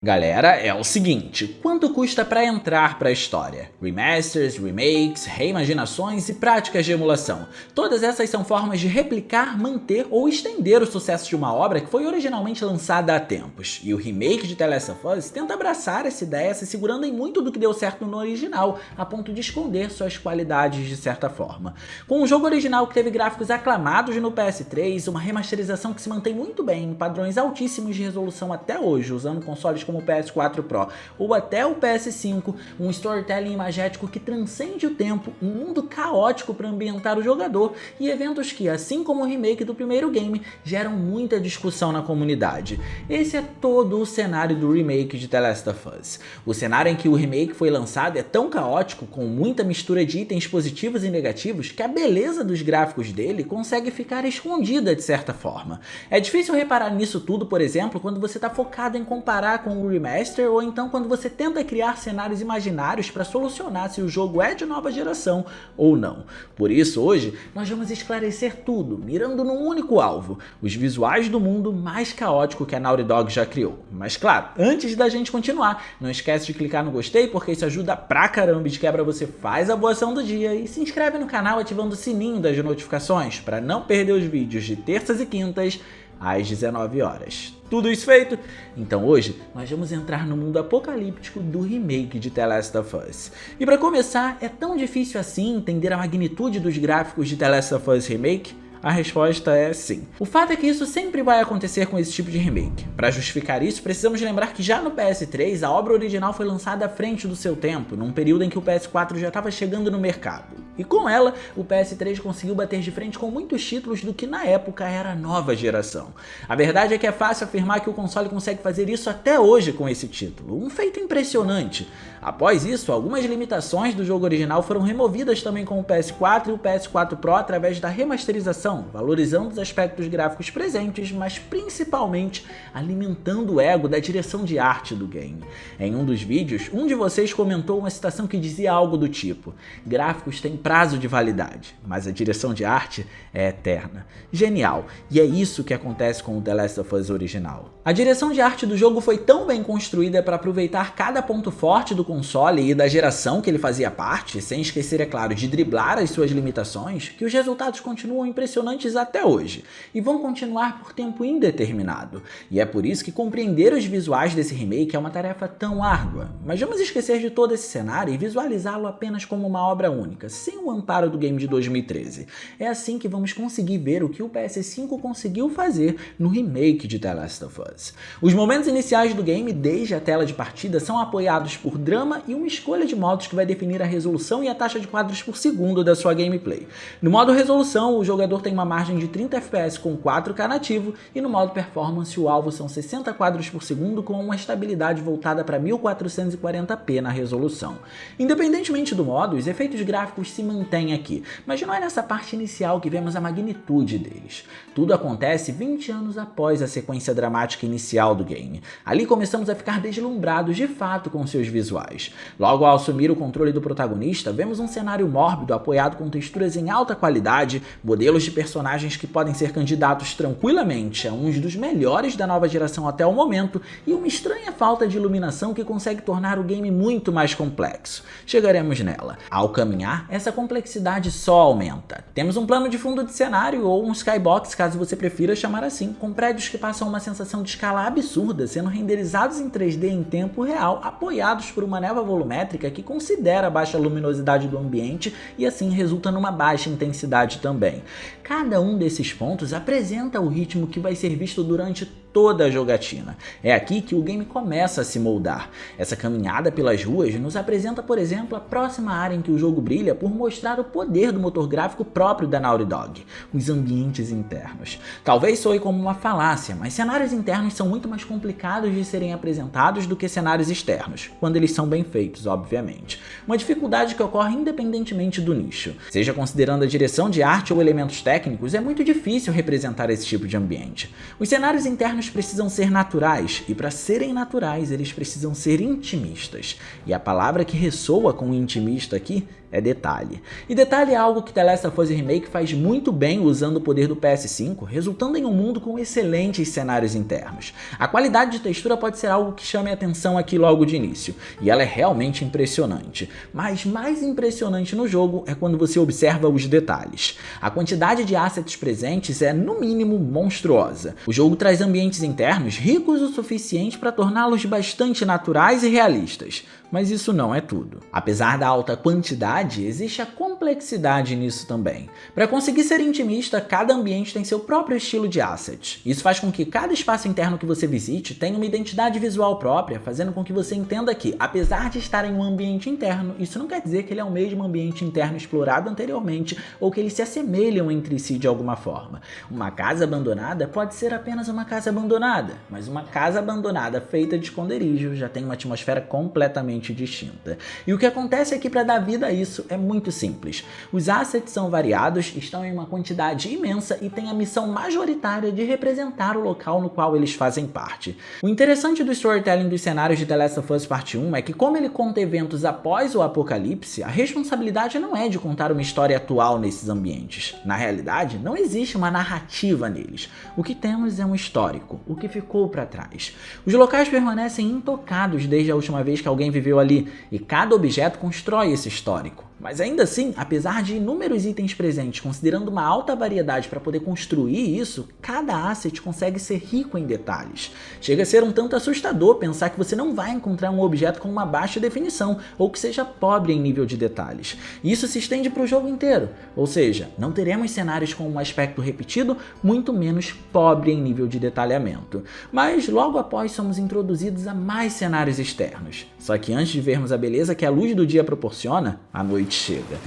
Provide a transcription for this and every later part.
Galera, é o seguinte, quanto custa para entrar para a história? Remasters, remakes, reimaginações e práticas de emulação. Todas essas são formas de replicar, manter ou estender o sucesso de uma obra que foi originalmente lançada há tempos. E o remake de The Last of Us tenta abraçar essa ideia se segurando em muito do que deu certo no original, a ponto de esconder suas qualidades de certa forma. Com um jogo original que teve gráficos aclamados no PS3, uma remasterização que se mantém muito bem em padrões altíssimos de resolução até hoje, usando consoles como o PS4 Pro ou até o PS5, um storytelling imagético que transcende o tempo, um mundo caótico para ambientar o jogador e eventos que, assim como o remake do primeiro game, geram muita discussão na comunidade. Esse é todo o cenário do remake de The Last of Us. O cenário em que o remake foi lançado é tão caótico, com muita mistura de itens positivos e negativos, que a beleza dos gráficos dele consegue ficar escondida de certa forma. É difícil reparar nisso tudo, por exemplo, quando você está focado em comparar com o remaster ou então quando você tenta criar cenários imaginários para solucionar se o jogo é de nova geração ou não. Por isso, hoje, nós vamos esclarecer tudo, mirando num único alvo, os visuais do mundo mais caótico que a Naughty Dog já criou. Mas claro, antes da gente continuar, não esquece de clicar no gostei porque isso ajuda pra caramba e de quebra você faz a boa ação do dia e se inscreve no canal ativando o sininho das notificações para não perder os vídeos de terças e quintas às 19 horas. Tudo isso feito? Então hoje nós vamos entrar no mundo apocalíptico do remake de The Last of Us. E para começar, é tão difícil assim entender a magnitude dos gráficos de The Last of Us Remake? A resposta é sim. O fato é que isso sempre vai acontecer com esse tipo de remake. Para justificar isso, precisamos lembrar que já no PS3, a obra original foi lançada à frente do seu tempo, num período em que o PS4 já estava chegando no mercado. E com ela, o PS3 conseguiu bater de frente com muitos títulos do que na época era a nova geração. A verdade é que é fácil afirmar que o console consegue fazer isso até hoje com esse título, um feito impressionante. Após isso, algumas limitações do jogo original foram removidas também com o PS4 e o PS4 Pro através da remasterização, valorizando os aspectos gráficos presentes, mas principalmente alimentando o ego da direção de arte do game. Em um dos vídeos, um de vocês comentou uma citação que dizia algo do tipo: gráficos têm prazo de validade, mas a direção de arte é eterna. Genial, e é isso que acontece com o The Last of Us original. A direção de arte do jogo foi tão bem construída para aproveitar cada ponto forte do console e da geração que ele fazia parte, sem esquecer, é claro, de driblar as suas limitações, que os resultados continuam impressionantes até hoje, e vão continuar por tempo indeterminado. E é por isso que compreender os visuais desse remake é uma tarefa tão árdua. Mas vamos esquecer de todo esse cenário e visualizá-lo apenas como uma obra única, sem o amparo do game de 2013. É assim que vamos conseguir ver o que o PS5 conseguiu fazer no remake de The Last of Us. Os momentos iniciais do game, desde a tela de partida, são apoiados por drama e uma escolha de modos que vai definir a resolução e a taxa de quadros por segundo da sua gameplay. No modo resolução, o jogador tem uma margem de 30 FPS com 4K nativo e no modo performance o alvo são 60 quadros por segundo com uma estabilidade voltada para 1440p na resolução. Independentemente do modo, os efeitos gráficos se mantêm aqui, mas não é nessa parte inicial que vemos a magnitude deles. Tudo acontece 20 anos após a sequência dramática inicial do game. Ali começamos a ficar deslumbrados de fato com seus visuais. Logo ao assumir o controle do protagonista, vemos um cenário mórbido apoiado com texturas em alta qualidade, modelos de personagens que podem ser candidatos tranquilamente a uns dos melhores da nova geração até o momento e uma estranha falta de iluminação que consegue tornar o game muito mais complexo. Chegaremos nela. Ao caminhar, essa complexidade só aumenta. Temos um plano de fundo de cenário ou um skybox, caso você prefira chamar assim, com prédios que passam uma sensação de escala absurda, sendo renderizados em 3D em tempo real, apoiados por uma névoa volumétrica que considera a baixa luminosidade do ambiente e assim resulta numa baixa intensidade também. Cada um desses pontos apresenta o ritmo que vai ser visto durante toda a jogatina. É aqui que o game começa a se moldar. Essa caminhada pelas ruas nos apresenta, por exemplo, a próxima área em que o jogo brilha por mostrar o poder do motor gráfico próprio da Naughty Dog, os ambientes internos. Talvez soe como uma falácia, mas cenários internos são muito mais complicados de serem apresentados do que cenários externos, quando eles são bem feitos, obviamente. Uma dificuldade que ocorre independentemente do nicho. Seja considerando a direção de arte ou elementos técnicos, é muito difícil representar esse tipo de ambiente. Os cenários internos internos precisam ser naturais, e para serem naturais eles precisam ser intimistas. E a palavra que ressoa com intimista aqui é detalhe. E detalhe é algo que The Last of Us Remake faz muito bem usando o poder do PS5, resultando em um mundo com excelentes cenários internos. A qualidade de textura pode ser algo que chame a atenção aqui logo de início, e ela é realmente impressionante. Mas mais impressionante no jogo é quando você observa os detalhes. A quantidade de assets presentes é, no mínimo, monstruosa. O jogo traz ambientes internos ricos o suficiente para torná-los bastante naturais e realistas. Mas isso não é tudo. Apesar da alta quantidade, existe a complexidade nisso também. Para conseguir ser intimista, cada ambiente tem seu próprio estilo de asset. Isso faz com que cada espaço interno que você visite tenha uma identidade visual própria, fazendo com que você entenda que, apesar de estar em um ambiente interno, isso não quer dizer que ele é o mesmo ambiente interno explorado anteriormente ou que eles se assemelham entre si de alguma forma. Uma casa abandonada pode ser apenas uma casa abandonada, mas uma casa abandonada feita de esconderijo já tem uma atmosfera completamente distinta. E o que acontece aqui para dar vida a isso é muito simples. Os assets são variados, estão em uma quantidade imensa e têm a missão majoritária de representar o local no qual eles fazem parte. O interessante do storytelling dos cenários de The Last of Us Part 1 é que, como ele conta eventos após o apocalipse, a responsabilidade não é de contar uma história atual nesses ambientes. Na realidade, não existe uma narrativa neles. O que temos é um histórico, o que ficou para trás. Os locais permanecem intocados desde a última vez que alguém viveu ali, e cada objeto constrói esse histórico. Mas ainda assim, apesar de inúmeros itens presentes, considerando uma alta variedade para poder construir isso, cada asset consegue ser rico em detalhes. Chega a ser um tanto assustador pensar que você não vai encontrar um objeto com uma baixa definição, ou que seja pobre em nível de detalhes. Isso se estende para o jogo inteiro, ou seja, não teremos cenários com um aspecto repetido, muito menos pobre em nível de detalhamento. Mas logo após somos introduzidos a mais cenários externos. Só que antes de vermos a beleza que a luz do dia proporciona, a noite chega.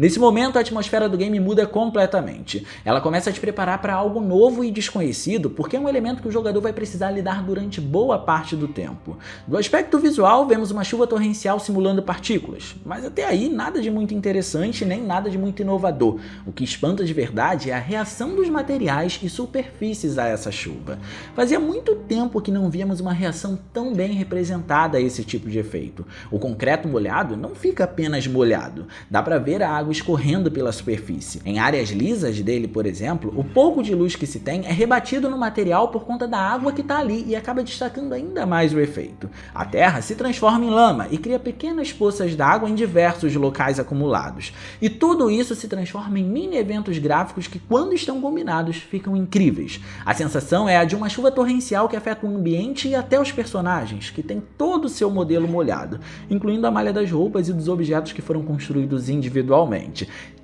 Nesse momento, a atmosfera do game muda completamente. Ela começa a te preparar para algo novo e desconhecido, porque é um elemento que o jogador vai precisar lidar durante boa parte do tempo. Do aspecto visual, vemos uma chuva torrencial simulando partículas, mas até aí nada de muito interessante nem nada de muito inovador. O que espanta de verdade é a reação dos materiais e superfícies a essa chuva. Fazia muito tempo que não víamos uma reação tão bem representada a esse tipo de efeito. O concreto molhado não fica apenas molhado, dá para ver a água escorrendo pela superfície. Em áreas lisas dele, por exemplo, o pouco de luz que se tem é rebatido no material por conta da água que está ali e acaba destacando ainda mais o efeito. A terra se transforma em lama e cria pequenas poças d'água em diversos locais acumulados. E tudo isso se transforma em mini eventos gráficos que, quando estão combinados, ficam incríveis. A sensação é a de uma chuva torrencial que afeta o ambiente e até os personagens, que tem todo o seu modelo molhado, incluindo a malha das roupas e dos objetos que foram construídos individualmente.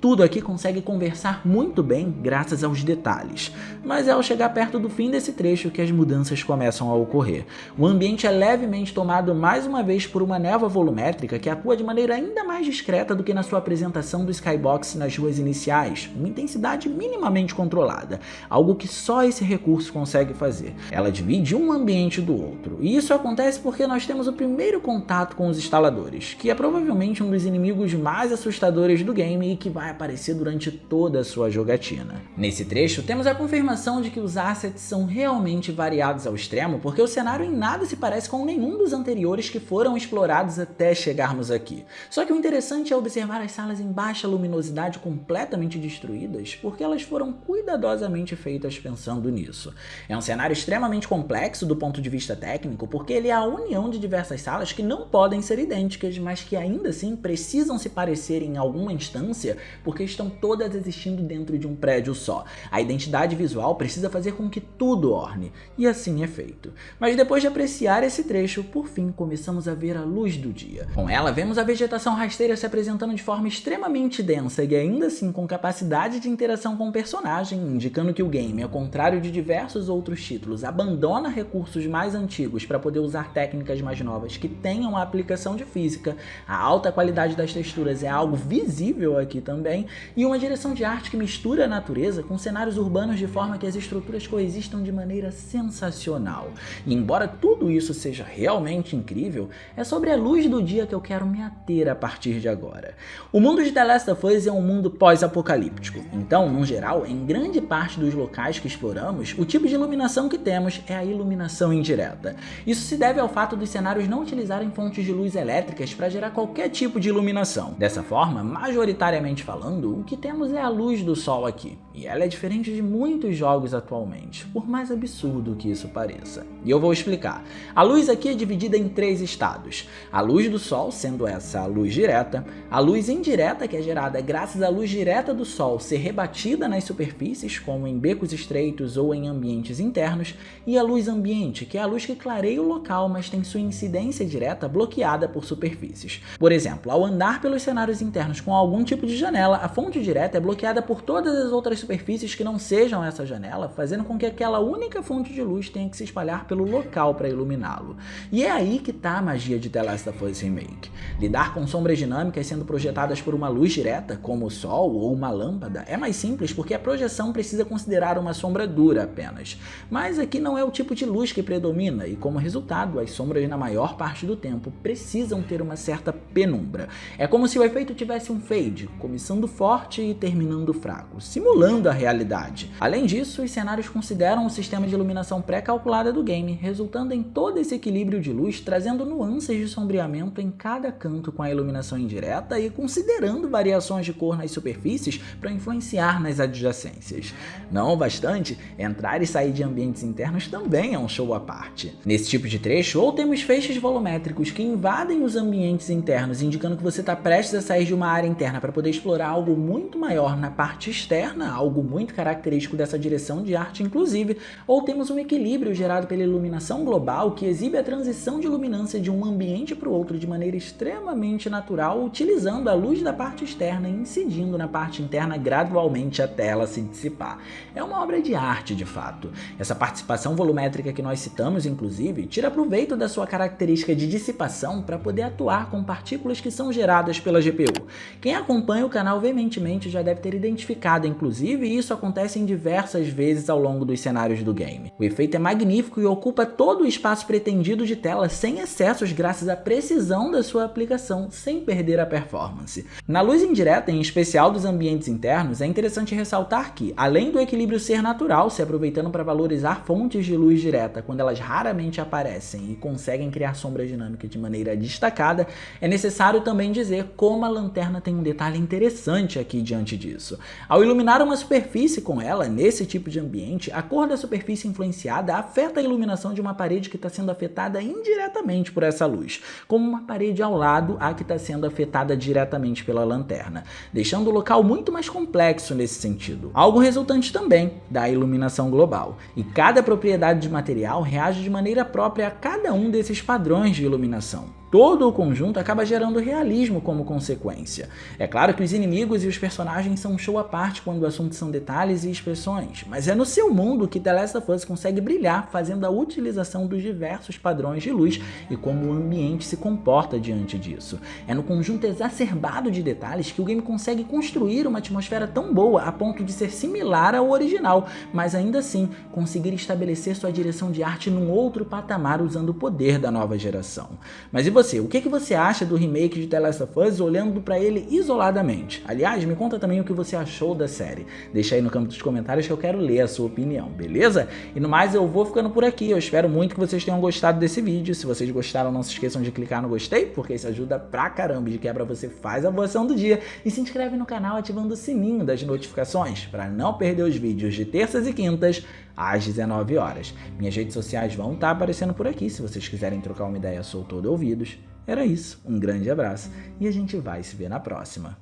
Tudo aqui consegue conversar muito bem graças aos detalhes, mas é ao chegar perto do fim desse trecho que as mudanças começam a ocorrer. O ambiente é levemente tomado mais uma vez por uma névoa volumétrica que atua de maneira ainda mais discreta do que na sua apresentação do Skybox nas ruas iniciais, uma intensidade minimamente controlada, algo que só esse recurso consegue fazer. Ela divide um ambiente do outro, e isso acontece porque nós temos o primeiro contato com os instaladores, que é provavelmente um dos inimigos mais assustadores do game e que vai aparecer durante toda a sua jogatina. Nesse trecho, temos a confirmação de que os assets são realmente variados ao extremo, porque o cenário em nada se parece com nenhum dos anteriores que foram explorados até chegarmos aqui. Só que o interessante é observar as salas em baixa luminosidade completamente destruídas, porque elas foram cuidadosamente feitas pensando nisso. É um cenário extremamente complexo do ponto de vista técnico, porque ele é a união de diversas salas que não podem ser idênticas, mas que ainda assim precisam se parecer em alguma instância, porque estão todas existindo dentro de um prédio só. A identidade visual precisa fazer com que tudo orne, e assim é feito. Mas depois de apreciar esse trecho, por fim começamos a ver a luz do dia. Com ela, vemos a vegetação rasteira se apresentando de forma extremamente densa e ainda assim com capacidade de interação com o personagem, indicando que o game, ao contrário de diversos outros títulos, abandona recursos mais antigos para poder usar técnicas mais novas que tenham a aplicação de física. A alta qualidade das texturas é algo visível incrível aqui também, e uma direção de arte que mistura a natureza com cenários urbanos de forma que as estruturas coexistam de maneira sensacional. E embora tudo isso seja realmente incrível, é sobre a luz do dia que eu quero me ater a partir de agora. O mundo de The Last of Us é um mundo pós-apocalíptico, então, no geral, em grande parte dos locais que exploramos, o tipo de iluminação que temos é a iluminação indireta. Isso se deve ao fato dos cenários não utilizarem fontes de luz elétricas para gerar qualquer tipo de iluminação. Dessa forma, majoritariamente falando, o que temos é a luz do sol aqui, e ela é diferente de muitos jogos atualmente, por mais absurdo que isso pareça. E eu vou explicar. A luz aqui é dividida em 3 estados. A luz do sol, sendo essa a luz direta, a luz indireta, que é gerada graças à luz direta do sol ser rebatida nas superfícies, como em becos estreitos ou em ambientes internos, e a luz ambiente, que é a luz que clareia o local, mas tem sua incidência direta bloqueada por superfícies. Por exemplo, ao andar pelos cenários internos com algum tipo de janela, a fonte direta é bloqueada por todas as outras superfícies que não sejam essa janela, fazendo com que aquela única fonte de luz tenha que se espalhar pelo local para iluminá-lo. E é aí que está a magia de The Last of Us Remake. Lidar com sombras dinâmicas sendo projetadas por uma luz direta, como o sol ou uma lâmpada, é mais simples porque a projeção precisa considerar uma sombra dura apenas. Mas aqui não é o tipo de luz que predomina e, como resultado, as sombras na maior parte do tempo precisam ter uma certa penumbra. É como se o efeito tivesse um fade, começando forte e terminando fraco, simulando a realidade. Além disso, os cenários consideram o sistema de iluminação pré-calculada do game, resultando em todo esse equilíbrio de luz, trazendo nuances de sombreamento em cada canto com a iluminação indireta e considerando variações de cor nas superfícies para influenciar nas adjacências. Não bastante, entrar e sair de ambientes internos também é um show à parte. Nesse tipo de trecho, ou temos feixes volumétricos que invadem os ambientes internos, indicando que você está prestes a sair de uma área interna para poder explorar algo muito maior na parte externa, algo muito característico dessa direção de arte inclusive, ou temos um equilíbrio gerado pela iluminação global que exibe a transição de luminância de um ambiente para o outro de maneira extremamente natural, utilizando a luz da parte externa e incidindo na parte interna gradualmente até ela se dissipar. É uma obra de arte de fato. Essa participação volumétrica que nós citamos, inclusive, tira proveito da sua característica de dissipação para poder atuar com partículas que são geradas pela GPU. Quem acompanha o canal veementemente já deve ter identificado, inclusive, e isso acontece em diversas vezes ao longo dos cenários do game. O efeito é magnífico e ocupa todo o espaço pretendido de tela sem excessos graças à precisão da sua aplicação, sem perder a performance. Na luz indireta, em especial dos ambientes internos, é interessante ressaltar que, além do equilíbrio ser natural, se aproveitando para valorizar fontes de luz direta quando elas raramente aparecem e conseguem criar sombra dinâmica de maneira destacada, é necessário também dizer como a lanterna tem um detalhe interessante aqui diante disso. Ao iluminar uma superfície com ela, nesse tipo de ambiente, a cor da superfície influenciada afeta a iluminação de uma parede que está sendo afetada indiretamente por essa luz, como uma parede ao lado a que está sendo afetada diretamente pela lanterna, deixando o local muito mais complexo nesse sentido. Algo resultante também da iluminação global, e cada propriedade de material reage de maneira própria a cada um desses padrões de iluminação. Todo o conjunto acaba gerando realismo como consequência. É claro que os inimigos e os personagens são um show à parte quando o assunto são detalhes e expressões, mas é no seu mundo que The Last of Us consegue brilhar fazendo a utilização dos diversos padrões de luz e como o ambiente se comporta diante disso. É no conjunto exacerbado de detalhes que o game consegue construir uma atmosfera tão boa a ponto de ser similar ao original, mas ainda assim conseguir estabelecer sua direção de arte num outro patamar usando o poder da nova geração. Mas e você? O que você acha do remake de The Last of Us olhando para ele isoladamente? Aliás, me conta também o que você achou da série. Deixa aí no campo dos comentários que eu quero ler a sua opinião, beleza? E no mais, eu vou ficando por aqui. Eu espero muito que vocês tenham gostado desse vídeo. Se vocês gostaram, não se esqueçam de clicar no gostei, porque isso ajuda pra caramba. De quebra, você faz a voação do dia e se inscreve no canal ativando o sininho das notificações para não perder os vídeos de terças e quintas às 19 horas. Minhas redes sociais vão estar aparecendo por aqui, se vocês quiserem trocar uma ideia, sou todo ouvidos. Era isso, um grande abraço e a gente vai se ver na próxima.